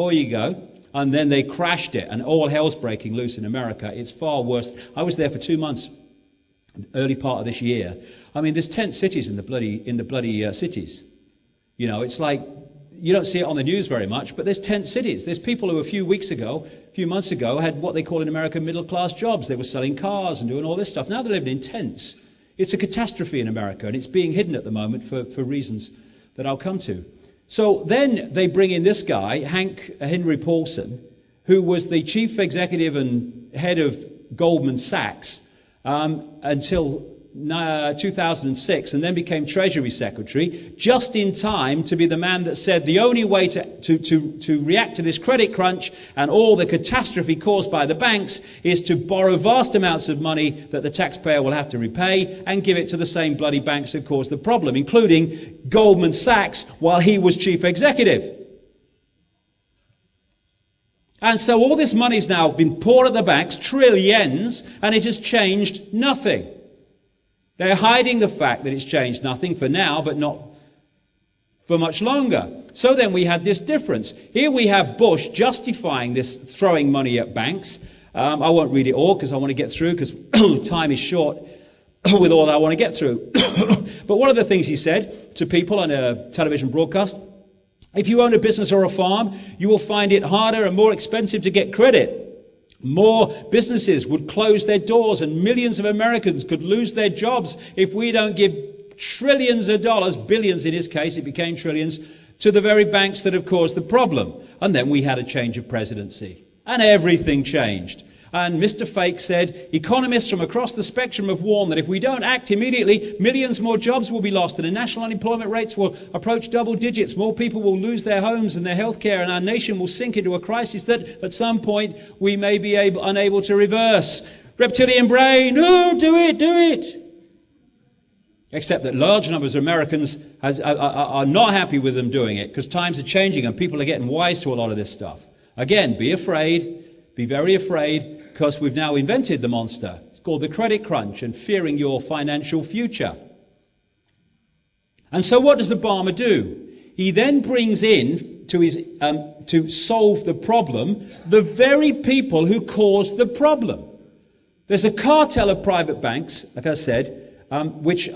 Or you go. And then they crashed it, and all hell's breaking loose in America. It's far worse. I was there for 2 months, early part of this year. I mean, there's tent cities in the bloody cities. You know, it's like, you don't see it on the news very much, but there's tent cities. There's people who a few months ago, had what they call in America middle-class jobs. They were selling cars and doing all this stuff. Now they're living in tents. It's a catastrophe in America, and it's being hidden at the moment for reasons that I'll come to. So then they bring in this guy, Henry Paulson, who was the chief executive and head of Goldman Sachs until 2006, and then became Treasury Secretary, just in time to be the man that said the only way to react to this credit crunch and all the catastrophe caused by the banks is to borrow vast amounts of money that the taxpayer will have to repay and give it to the same bloody banks that caused the problem, including Goldman Sachs while he was chief executive. And so all this money's now been poured at the banks, trillions, and it has changed nothing. They're hiding the fact that it's changed nothing for now, but not for much longer. So then we had this difference. Here we have Bush justifying this throwing money at banks. I won't read it all because I want to get through, because time is short with all I want to get through. But one of the things he said to people on a television broadcast, if you own a business or a farm, you will find it harder and more expensive to get credit. More businesses would close their doors and millions of Americans could lose their jobs if we don't give trillions of dollars, billions in his case, it became trillions, to the very banks that have caused the problem. And then we had a change of presidency and everything changed. And Mr. Fake said, economists from across the spectrum have warned that if we don't act immediately, millions more jobs will be lost and the national unemployment rates will approach double digits. More people will lose their homes and their health care, and our nation will sink into a crisis that at some point we may be unable to reverse. Reptilian brain, oh, do it. Except that large numbers of Americans are not happy with them doing it because times are changing and people are getting wise to a lot of this stuff. Again, be afraid, be very afraid, because we've now invented the monster. It's called the credit crunch, and fearing your financial future. And so what does Obama do? He then brings in to solve the problem the very people who caused the problem. There's a cartel of private banks, like I said, which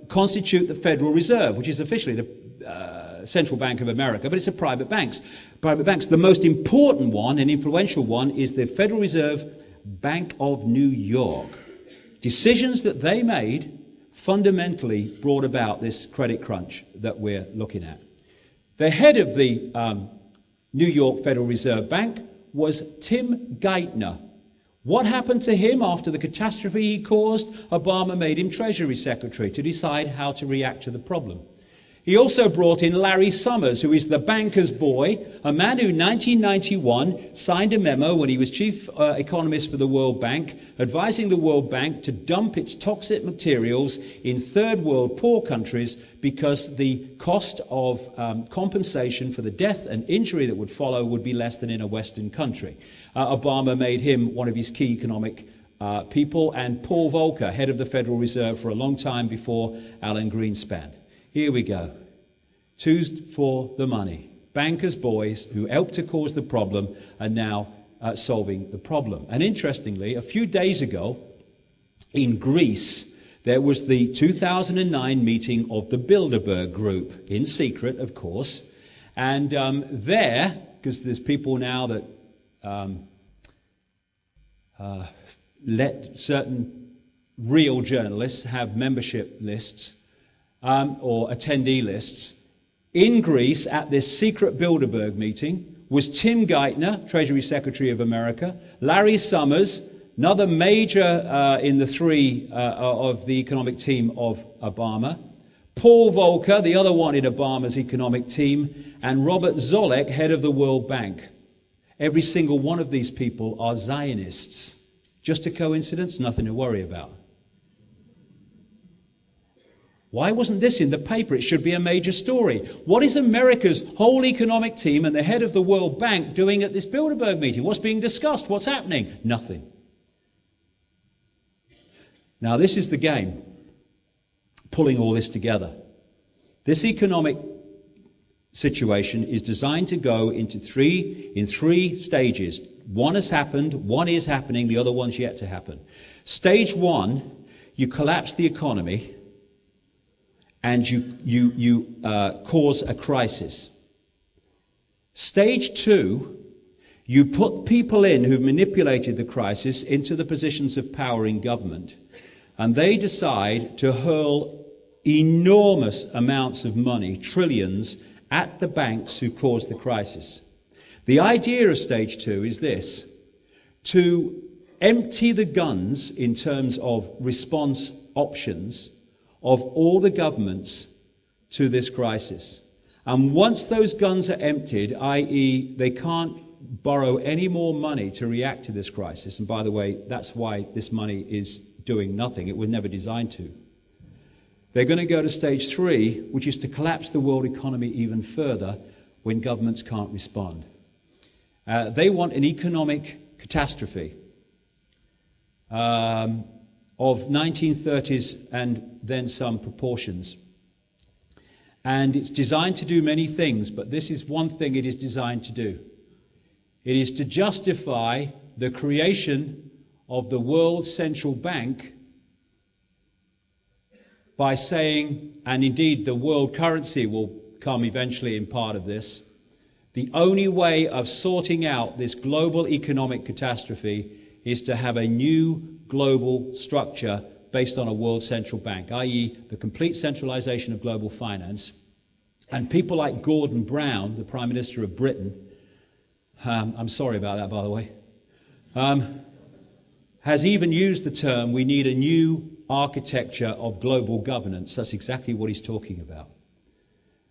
constitute the Federal Reserve, which is officially the Central Bank of America, but it's a private banks. The most important one and influential one is the Federal Reserve Bank of New York. Decisions that they made fundamentally brought about this credit crunch that we're looking at. The head of the New York Federal Reserve Bank was Tim Geithner. What happened to him after the catastrophe he caused? Obama made him Treasury Secretary to decide how to react to the problem. He also brought in Larry Summers, who is the banker's boy, a man who in 1991 signed a memo when he was chief economist for the World Bank, advising the World Bank to dump its toxic materials in third world poor countries because the cost of compensation for the death and injury that would follow would be less than in a Western country. Obama made him one of his key economic people, and Paul Volcker, head of the Federal Reserve for a long time before Alan Greenspan. Here we go. Two for the money. Bankers' boys who helped to cause the problem are now solving the problem. And interestingly, a few days ago in Greece, there was the 2009 meeting of the Bilderberg Group, in secret, of course. And there, because there's people now that let certain real journalists have membership lists, or attendee lists. In Greece, at this secret Bilderberg meeting, was Tim Geithner, Treasury Secretary of America, Larry Summers, another major in the three of the economic team of Obama, Paul Volcker, the other one in Obama's economic team, and Robert Zoellick, head of the World Bank. Every single one of these people are Zionists. Just a coincidence? Nothing to worry about. Why wasn't this in the paper? It should be a major story. What is America's whole economic team and the head of the World Bank doing at this Bilderberg meeting? What's being discussed? What's happening? Nothing. Now, this is the game, pulling all this together. This economic situation is designed to go in three stages. One has happened, one is happening, the other one's yet to happen. Stage one, you collapse the economy and you cause a crisis. Stage two, you put people in who've manipulated the crisis into the positions of power in government, and they decide to hurl enormous amounts of money, trillions, at the banks who caused the crisis. The idea of stage two is this: to empty the guns in terms of response options of all the governments to this crisis. And once those guns are emptied, i.e. they can't borrow any more money to react to this crisis, and by the way, that's why this money is doing nothing. It was never designed to. They're going to go to stage three, which is to collapse the world economy even further when governments can't respond. They want an economic catastrophe of 1930s and then some proportions. And it's designed to do many things, but this is one thing it is designed to do. It is to justify the creation of the world central bank by saying, and indeed the world currency will come eventually in part of this, the only way of sorting out this global economic catastrophe is to have a new global structure based on a world central bank, i.e. the complete centralization of global finance. And people like Gordon Brown, the Prime Minister of Britain, I'm sorry about that, by the way, has even used the term, we need a new architecture of global governance. That's exactly what he's talking about.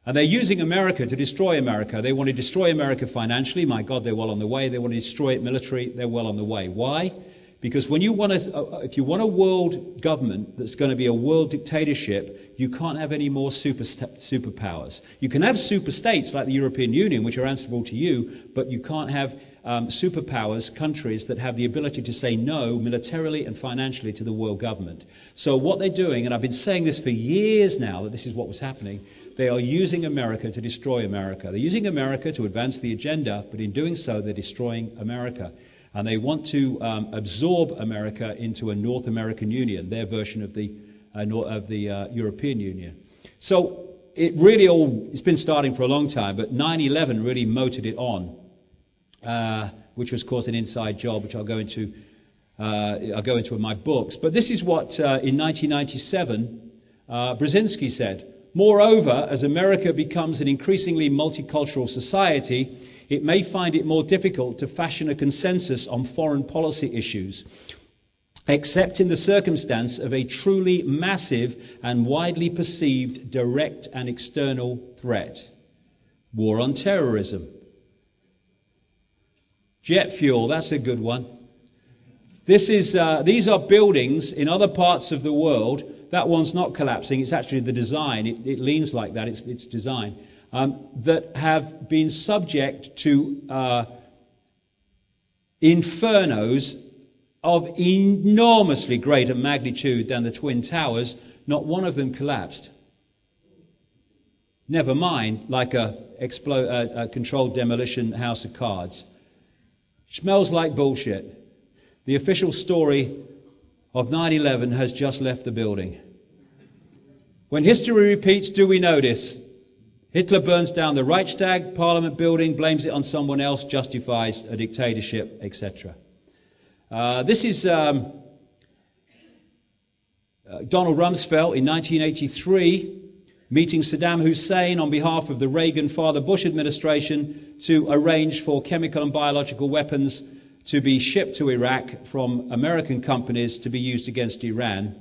And they're using America to destroy America. They want to destroy America financially. My God, they're well on the way. They want to destroy it militarily. They're well on the way. Why? Because when you want if you want a world government that's going to be a world dictatorship, you can't have any more superpowers. You can have super states like the European Union, which are answerable to you, but you can't have superpowers, countries that have the ability to say no militarily and financially to the world government. So what they're doing, and I've been saying this for years now, that this is what was happening, they are using America to destroy America. They're using America to advance the agenda, but in doing so, they're destroying America. And they want to absorb America into a North American Union, their version of the European Union. So it really it's been starting for a long time, but 9/11 really motored it on, which was, of course, an inside job, which I'll go into in my books. But this is what, in 1997, Brzezinski said. Moreover, as America becomes an increasingly multicultural society, it may find it more difficult to fashion a consensus on foreign policy issues, except in the circumstance of a truly massive and widely perceived direct and external threat. War on terrorism. Jet fuel, that's a good one. These are buildings in other parts of the world. That one's not collapsing, it's actually the design. It leans like that, it's design. That have been subject to infernos of enormously greater magnitude than the Twin Towers. Not one of them collapsed. Never mind like a controlled demolition house of cards. Smells like bullshit. The official story of 9/11 has just left the building. When history repeats, do we notice? Hitler burns down the Reichstag, Parliament building, blames it on someone else, justifies a dictatorship, etc. This is Donald Rumsfeld in 1983, meeting Saddam Hussein on behalf of the Reagan Father Bush administration to arrange for chemical and biological weapons to be shipped to Iraq from American companies to be used against Iran.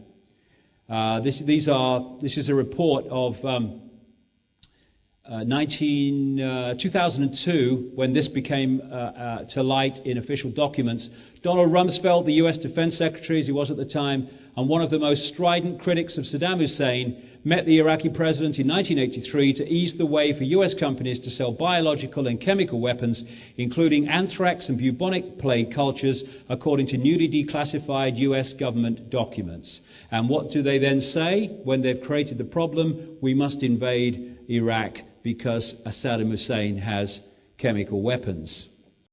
This is a report of 2002, when this became to light in official documents. Donald Rumsfeld, the US Defense Secretary, as he was at the time, and one of the most strident critics of Saddam Hussein, met the Iraqi president in 1983 to ease the way for US companies to sell biological and chemical weapons, including anthrax and bubonic plague cultures, according to newly declassified US government documents. And what do they then say when they've created the problem? We must invade Iraq because Saddam Hussein has chemical weapons.